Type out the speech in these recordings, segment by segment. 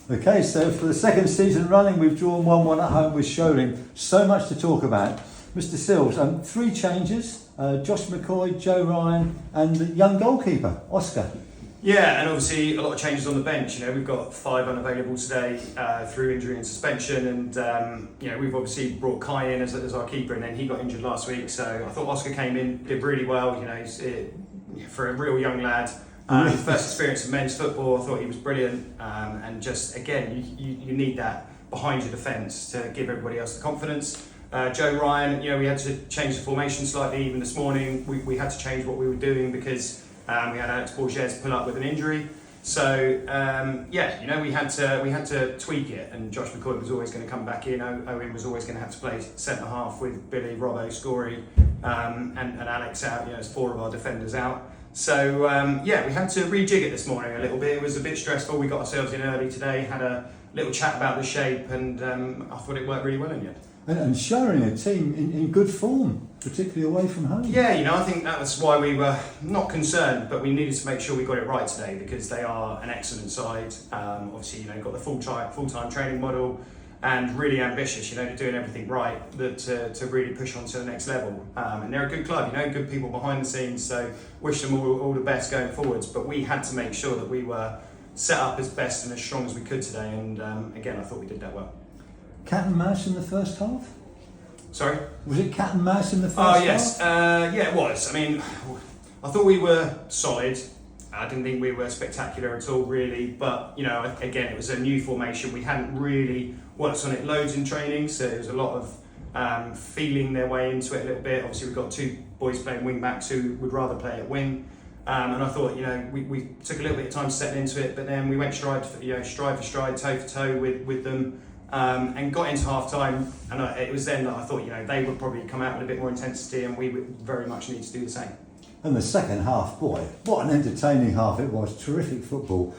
Okay, so for the second season running, we've drawn 1-1 at home with Sholing. So much to talk about. Mr. Sills, 3 changes. Josh McCoy, Joe Ryan and the young goalkeeper, Oscar. Yeah, and obviously a lot of changes on the bench. We've got 5 unavailable today through injury and suspension, and we've obviously brought Kai in as our keeper, and then he got injured last week. So I thought Oscar came in, did really well. For a real young lad, first experience of men's football. I thought he was brilliant, and just again, you need that behind your defence to give everybody else the confidence. Joe Ryan, we had to change the formation slightly. Even this morning, we had to change what we were doing because we had Alex Bourget's pull up with an injury. So we had to tweak it. And Josh McCoy was always going to come back in. Owen was always going to have to play centre half with Billy, Robbo, Scory, and Alex out. It's 4 of our defenders out. So we had to rejig it this morning a little bit. It was a bit stressful. We got ourselves in early today, had a little chat about the shape, and I thought it worked really well in the end. And showing a team in good form, particularly away from home. Yeah, I think that was why we were not concerned, but we needed to make sure we got it right today because they are an excellent side. Obviously, got the full-time training model and really ambitious, doing everything right to really push on to the next level. And they're a good club, good people behind the scenes, so wish them all the best going forwards. But we had to make sure that we were set up as best and as strong as we could today, and again, I thought we did that well. Cat and mouse in the first half? Sorry? Was it cat and mouse in the first half? Oh, yes. It was. I thought we were solid. I didn't think we were spectacular at all, really. But, again, it was a new formation. We hadn't really worked on it loads in training, so there was a lot of feeling their way into it a little bit. Obviously, we've got 2 boys playing wing backs who would rather play at wing. And I thought, we took a little bit of time to settle into it, but then we went stride for stride, toe for toe with them. And got into half time, and it was then that I thought they would probably come out with a bit more intensity, and we would very much need to do the same. And the second half, boy, what an entertaining half it was! Terrific football.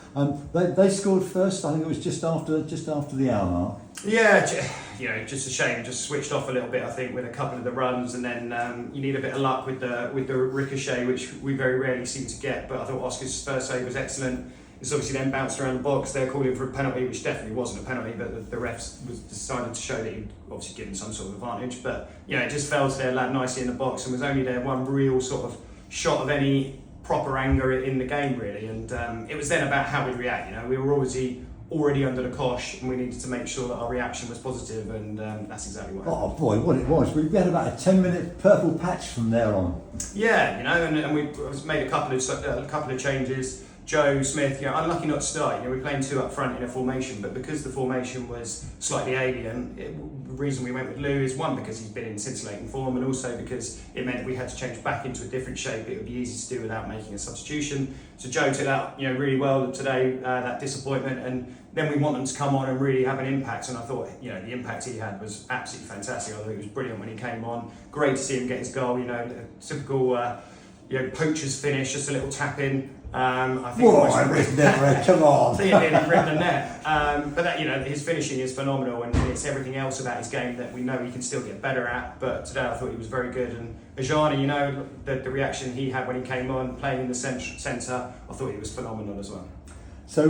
They scored first. I think it was just after the hour mark. Yeah, just a shame. Just switched off a little bit, I think, with a couple of the runs, and then you need a bit of luck with the ricochet, which we very rarely seem to get. But I thought Oscar's first save was excellent. It's obviously then bounced around the box. They're calling for a penalty, which definitely wasn't a penalty, but the refs was decided to show that he'd obviously given some sort of advantage. But it just fell to their lad nicely in the box, and was only their one real sort of shot of any proper anger in the game, really. And it was then about how we react. We were obviously already under the cosh, and we needed to make sure that our reaction was positive, and that's exactly what happened. Oh boy, what it was! We had about a 10-minute purple patch from there on. Yeah, and we made a couple of changes. Joe Smith, unlucky not to start. We're playing 2 up front in a formation, but because the formation was slightly alien, the reason we went with Lou is one, because he's been in scintillating form, and also because it meant we had to change back into a different shape. It would be easy to do without making a substitution. So Joe took that, really well today, that disappointment, and then we want them to come on and really have an impact. And I thought, the impact he had was absolutely fantastic. I thought he was brilliant when he came on. Great to see him get his goal. Typical, poacher's finish, just a little tap in. I think come on. I think it nearly ripped the net. But that, his finishing is phenomenal, and it's everything else about his game that we know he can still get better at. But today I thought he was very good. And Ajani, the reaction he had when he came on, playing in the centre, I thought he was phenomenal as well. So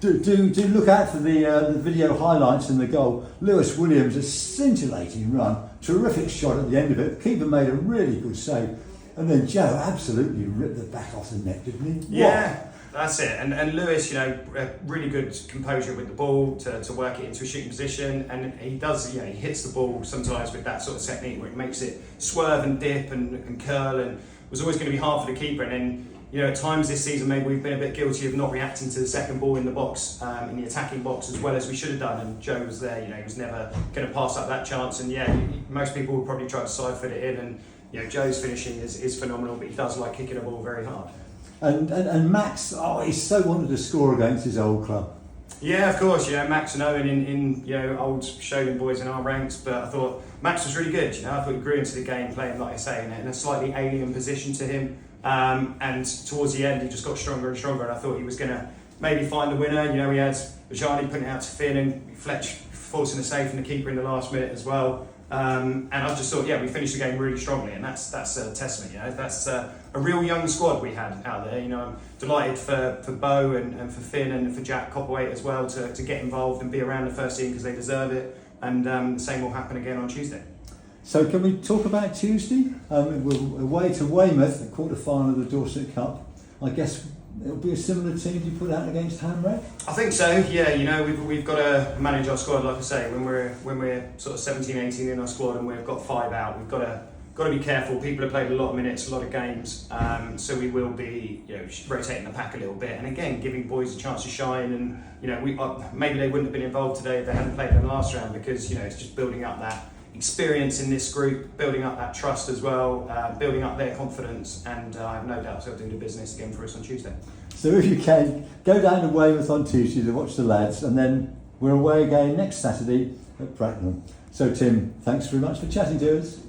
do look out for the video highlights in the goal. Lewis Williams, a scintillating run, terrific shot at the end of it. Keeper made a really good save. And then Joe absolutely ripped the back off the net, didn't he? Yeah, that's it. And Lewis, really good composure with the ball to work it into a shooting position. And he does, he hits the ball sometimes with that sort of technique where it makes it swerve and dip and curl, and was always going to be hard for the keeper. And then, at times this season, maybe we've been a bit guilty of not reacting to the second ball in the box, in the attacking box, as well as we should have done. And Joe was there, he was never going to pass up that chance. And most people would probably try to side-foot it in. And Joe's finishing is phenomenal, but he does like kicking a ball very hard. And Max, he so wanted to score against his old club. Yeah, of course. Max and Owen in old Sholing boys in our ranks, but I thought Max was really good. I thought he grew into the game playing, like I say, in a slightly alien position to him. And towards the end, he just got stronger and stronger, and I thought he was going to maybe find the winner. We had Ajani putting it out to Finn, and Fletch forcing a save from the keeper in the last minute as well. And I just thought, we finished the game really strongly, and that's a testament. That's a real young squad we had out there. I'm delighted for Bo and for Finn and for Jack Copperwaite as well to get involved and be around the first team because they deserve it. And the same will happen again on Tuesday. So can we talk about Tuesday? We're away to Weymouth, the quarter-final of the Dorset Cup. I guess it'll be a similar team you put out against Hamrek? I think so, yeah. We've got to manage our squad, like I say, when we're sort of 17, 18 in our squad and we've got 5 out, we've got to be careful. People have played a lot of minutes, a lot of games, so we will be rotating the pack a little bit, and again giving boys a chance to shine. And maybe they wouldn't have been involved today if they hadn't played in the last round, because it's just building up that experience in this group, building up that trust as well, building up their confidence, and I have no doubt they'll do the business again for us on Tuesday. So if you can, go down to Weymouth on Tuesday to watch the lads, and then we're away again next Saturday at Bracknell. So Tim, thanks very much for chatting to us.